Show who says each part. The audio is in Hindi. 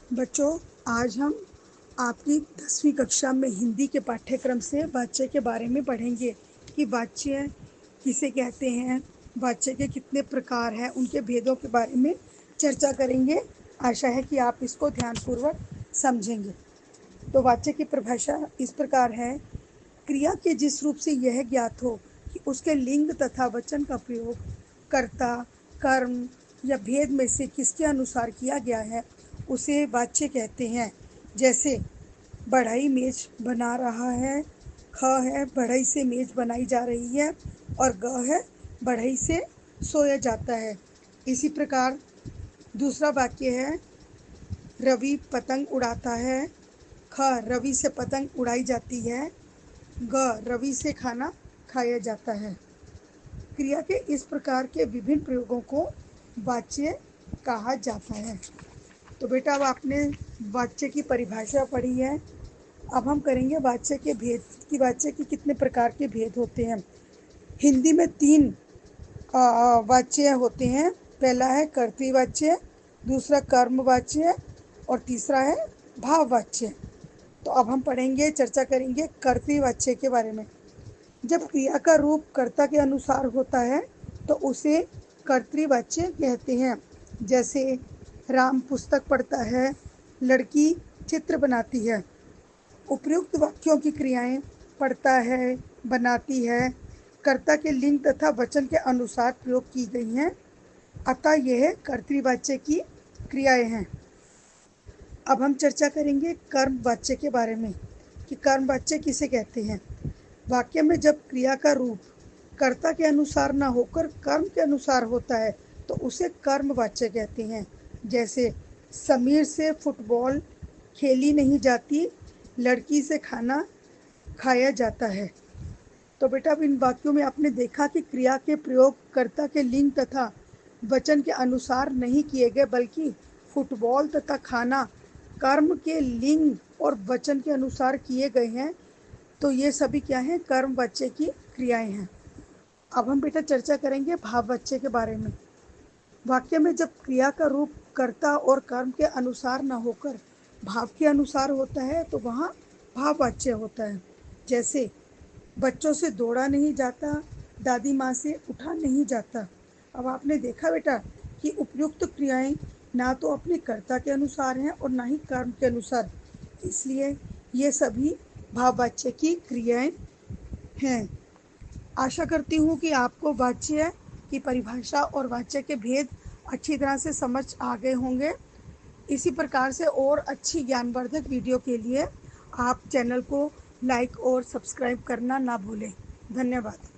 Speaker 1: बच्चों, आज हम आपकी 10वीं कक्षा में हिंदी के पाठ्यक्रम से वाच्य के बारे में पढ़ेंगे कि वाच्य किसे कहते हैं, वाच्य के कितने प्रकार हैं, उनके भेदों के बारे में चर्चा करेंगे। आशा है कि आप इसको ध्यानपूर्वक समझेंगे। तो वाच्य की परिभाषा इस प्रकार है: क्रिया के जिस रूप से यह ज्ञात हो कि उसके लिंग तथा वचन का प्रयोग कर्ता, कर्म या भेद में से किसके अनुसार किया गया है, उसे वाच्य कहते हैं। जैसे बढ़ई मेज बना रहा है, ख है बढ़ई से मेज बनाई जा रही है, और ग है बढ़ई से सोया जाता है। इसी प्रकार दूसरा वाक्य है: रवि पतंग उड़ाता है, ख रवि से पतंग उड़ाई जाती है, ग रवि से खाना खाया जाता है। क्रिया के इस प्रकार के विभिन्न प्रयोगों को वाच्य कहा जाता है। तो बेटा, अब आपने वाच्य की परिभाषा पढ़ी है। अब हम करेंगे वाच्य के भेद कि वाच्य के कितने प्रकार के भेद होते हैं। हिंदी में 3 वाच्य होते हैं। पहला है कर्तृवाच्य, दूसरा कर्मवाच्य और तीसरा है भाववाच्य। तो अब हम पढ़ेंगे, चर्चा करेंगे कर्तृवाच्य के बारे में। जब क्रिया का रूप कर्ता के अनुसार होता है तो उसे कर्तृवाच्य कहते हैं। जैसे राम पुस्तक पढ़ता है, लड़की चित्र बनाती है। उपयुक्त वाक्यों की क्रियाएं पढ़ता है, बनाती है, कर्ता के लिंग तथा वचन के अनुसार प्रयोग की गई हैं, अतः यह कर्तृवाच्य की क्रियाएं हैं। अब हम चर्चा करेंगे कर्मवाच्य के बारे में कि कर्मवाच्य किसे कहते हैं। वाक्य में जब क्रिया का रूप कर्ता के अनुसार न होकर कर्म के अनुसार होता है तो उसे कर्मवाच्य कहते हैं। जैसे समीर से फुटबॉल खेली नहीं जाती, लड़की से खाना खाया जाता है। तो बेटा, अब इन वाक्यों में आपने देखा कि क्रिया के प्रयोग कर्ता के लिंग तथा वचन के अनुसार नहीं किए गए, बल्कि फुटबॉल तथा खाना कर्म के लिंग और वचन के अनुसार किए गए हैं। तो ये सभी क्या हैं? कर्मवाच्य की क्रियाएं हैं। अब हम बेटा चर्चा करेंगे भाववाच्य के बारे में। वाक्य में जब क्रिया का रूप कर्ता और कर्म के अनुसार न होकर भाव के अनुसार होता है तो वहाँ भाववाच्य होता है। जैसे बच्चों से दौड़ा नहीं जाता, दादी माँ से उठा नहीं जाता। अब आपने देखा बेटा कि उपयुक्त क्रियाएं ना तो अपने कर्ता के अनुसार हैं और ना ही कर्म के अनुसार, इसलिए ये सभी भाववाच्य की क्रियाएं हैं। आशा करती हूँ कि आपको वाच्य की परिभाषा और वाच्य के भेद अच्छी तरह से समझ आ गए होंगे। इसी प्रकार से और अच्छी ज्ञानवर्धक वीडियो के लिए आप चैनल को लाइक और सब्सक्राइब करना ना भूलें। धन्यवाद।